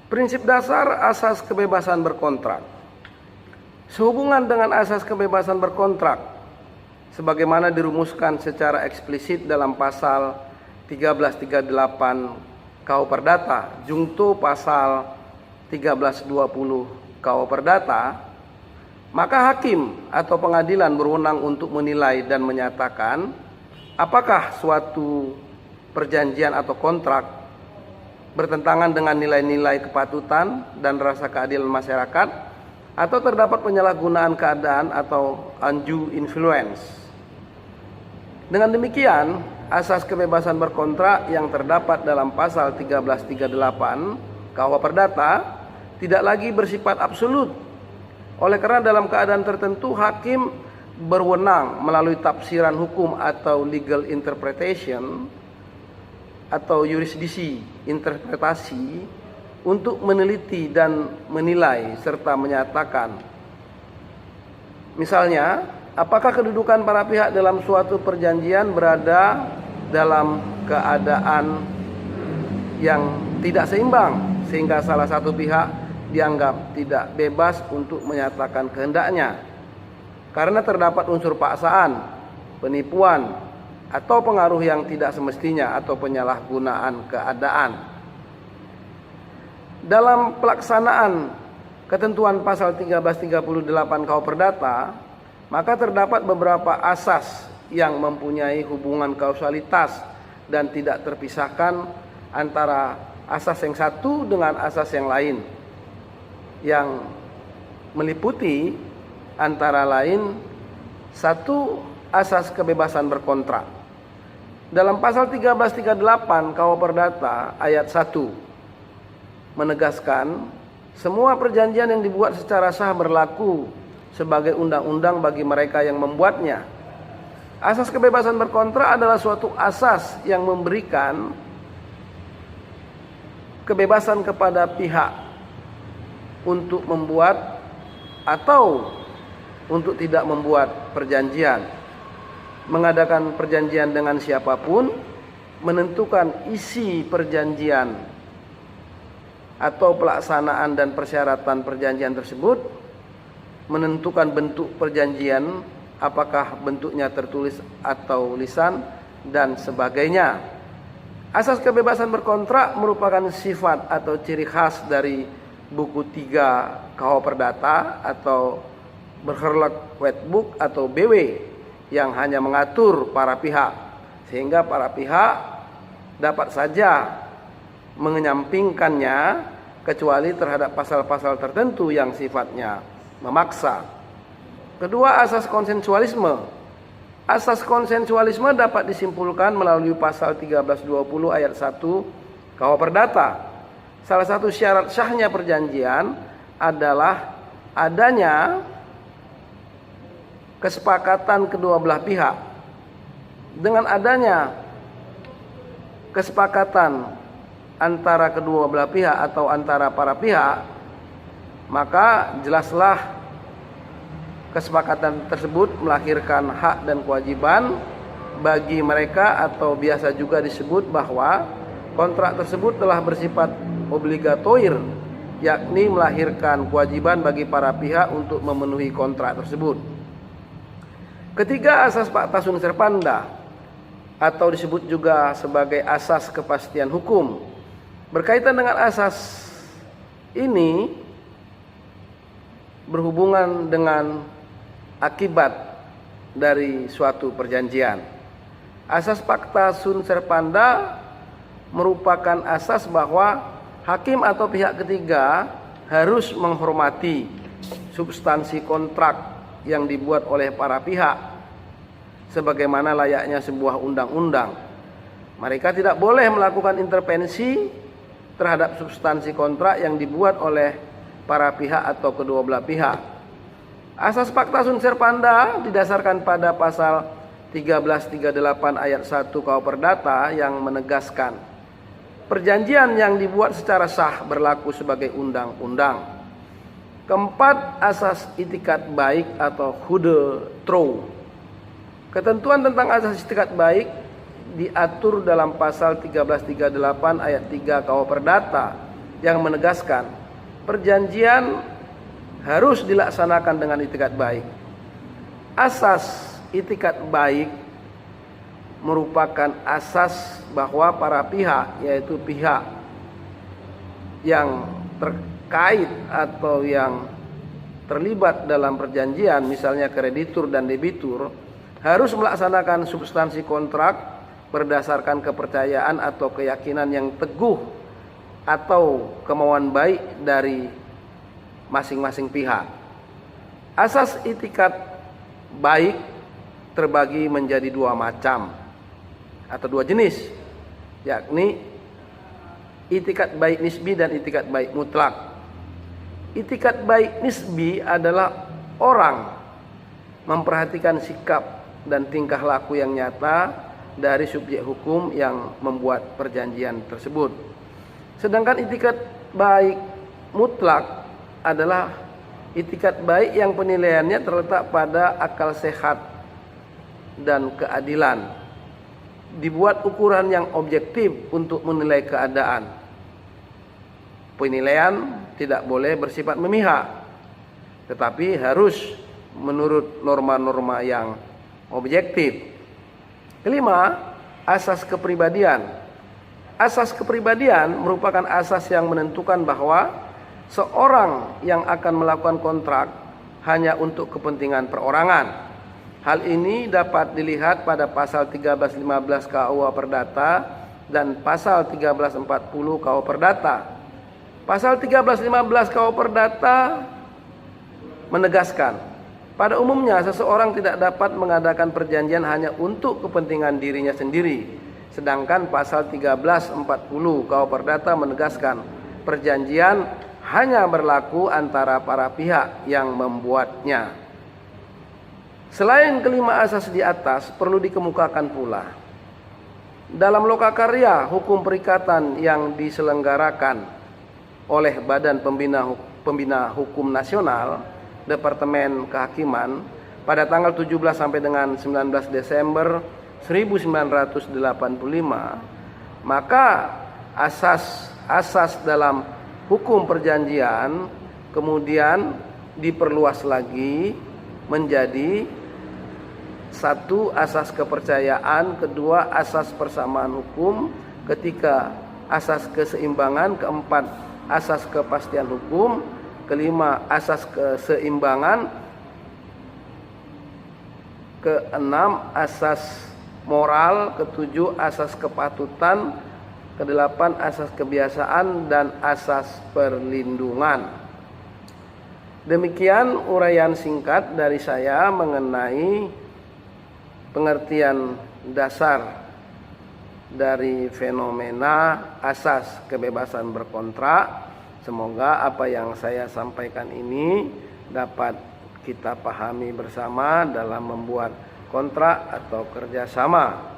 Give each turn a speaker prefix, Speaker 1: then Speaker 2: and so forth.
Speaker 1: Prinsip dasar asas kebebasan berkontrak. Sehubungan dengan asas kebebasan berkontrak sebagaimana dirumuskan secara eksplisit dalam pasal 1338 KUH Perdata, jungto pasal 1320 KUH Perdata, maka hakim atau pengadilan berwenang untuk menilai dan menyatakan apakah suatu perjanjian atau kontrak bertentangan dengan nilai-nilai kepatutan dan rasa keadilan masyarakat atau terdapat penyalahgunaan keadaan atau undue influence. Dengan demikian, asas kebebasan berkontrak yang terdapat dalam pasal 1338 KUH Perdata tidak lagi bersifat absolut. Oleh karena dalam keadaan tertentu hakim berwenang melalui tafsiran hukum atau legal interpretation atau yurisdiksi interpretasi untuk meneliti dan menilai serta menyatakan, misalnya, apakah kedudukan para pihak dalam suatu perjanjian berada dalam keadaan yang tidak seimbang sehingga salah satu pihak dianggap tidak bebas untuk menyatakan kehendaknya karena terdapat unsur paksaan, penipuan, atau pengaruh yang tidak semestinya atau penyalahgunaan keadaan. Dalam pelaksanaan ketentuan pasal 1338 KUH Perdata, maka terdapat beberapa asas yang mempunyai hubungan kausalitas dan tidak terpisahkan antara asas yang satu dengan asas yang lain, yang meliputi antara lain satu, asas kebebasan berkontrak. Dalam pasal 1338 KUH Perdata ayat 1 menegaskan semua perjanjian yang dibuat secara sah berlaku sebagai undang-undang bagi mereka yang membuatnya. Asas kebebasan berkontrak adalah suatu asas yang memberikan kebebasan kepada pihak untuk membuat atau untuk tidak membuat perjanjian, mengadakan perjanjian dengan siapapun, menentukan isi perjanjian atau pelaksanaan dan persyaratan perjanjian tersebut, menentukan bentuk perjanjian, apakah bentuknya tertulis atau lisan, dan sebagainya. Asas kebebasan berkontrak merupakan sifat atau ciri khas dari buku 3 KUH Perdata atau Burgerlijk Wetboek atau BW yang hanya mengatur para pihak, sehingga para pihak dapat saja menyampingkannya kecuali terhadap pasal-pasal tertentu yang sifatnya memaksa. Kedua, asas konsensualisme. Asas konsensualisme dapat disimpulkan melalui pasal 1320 ayat 1 KUH Perdata. Salah satu syarat sahnya perjanjian adalah adanya kesepakatan kedua belah pihak. Dengan adanya kesepakatan antara kedua belah pihak atau antara para pihak, maka jelaslah kesepakatan tersebut melahirkan hak dan kewajiban bagi mereka, atau biasa juga disebut bahwa kontrak tersebut telah bersifat obligatoir, yakni melahirkan kewajiban bagi para pihak untuk memenuhi kontrak tersebut. Ketiga, asas pacta sunt servanda atau disebut juga sebagai asas kepastian hukum. Berkaitan dengan asas ini berhubungan dengan akibat dari suatu perjanjian. Asas pacta sunt servanda merupakan asas bahwa hakim atau pihak ketiga harus menghormati substansi kontrak yang dibuat oleh para pihak sebagaimana layaknya sebuah undang-undang. Mereka tidak boleh melakukan intervensi terhadap substansi kontrak yang dibuat oleh para pihak atau kedua belah pihak. Asas pacta sunt servanda didasarkan pada pasal 1338 ayat 1 KUH Perdata yang menegaskan perjanjian yang dibuat secara sah berlaku sebagai undang-undang. Keempat, asas itikat baik atau goede trouw. Ketentuan tentang asas itikat baik diatur dalam pasal 1338 ayat 3 KUH Perdata yang menegaskan perjanjian harus dilaksanakan dengan itikat baik. Asas itikat baik merupakan asas bahwa para pihak, yaitu pihak yang terkait atau yang terlibat dalam perjanjian, misalnya kreditur dan debitur, harus melaksanakan substansi kontrak berdasarkan kepercayaan atau keyakinan yang teguh atau kemauan baik dari masing-masing pihak. Asas itikat baik terbagi menjadi dua macam atau dua jenis, yakni itikat baik nisbi dan itikat baik mutlak. Itikat baik nisbi adalah orang memperhatikan sikap dan tingkah laku yang nyata dari subjek hukum yang membuat perjanjian tersebut. Sedangkan itikat baik mutlak adalah itikat baik yang penilaiannya terletak pada akal sehat dan keadilan. Dibuat ukuran yang objektif untuk menilai keadaan. Penilaian tidak boleh bersifat memihak, tetapi harus menurut norma-norma yang objektif. Kelima, asas kepribadian. Asas kepribadian merupakan asas yang menentukan bahwa seorang yang akan melakukan kontrak hanya untuk kepentingan perorangan. Hal ini dapat dilihat pada pasal 1315 KUA Perdata dan pasal 1340 KUA Perdata. Pasal 1315 KUA Perdata menegaskan, pada umumnya seseorang tidak dapat mengadakan perjanjian hanya untuk kepentingan dirinya sendiri. Sedangkan pasal 1340 KUA Perdata menegaskan perjanjian hanya berlaku antara para pihak yang membuatnya. Selain kelima asas di atas, perlu dikemukakan pula, dalam lokakarya hukum perikatan yang diselenggarakan oleh Badan Pembina Hukum Nasional Departemen Kehakiman pada tanggal 17 sampai dengan 19 Desember 1985, maka asas dalam hukum perjanjian kemudian diperluas lagi menjadi satu, asas kepercayaan; kedua, asas persamaan hukum; ketiga, asas keseimbangan; keempat, asas kepastian hukum; kelima, asas keseimbangan; keenam, asas moral; ketujuh, asas kepatutan; kedelapan, asas kebiasaan; dan asas perlindungan. Demikian uraian singkat dari saya mengenai pengertian dasar dari fenomena asas kebebasan berkontrak. Semoga apa yang saya sampaikan ini dapat kita pahami bersama dalam membuat kontrak atau kerjasama.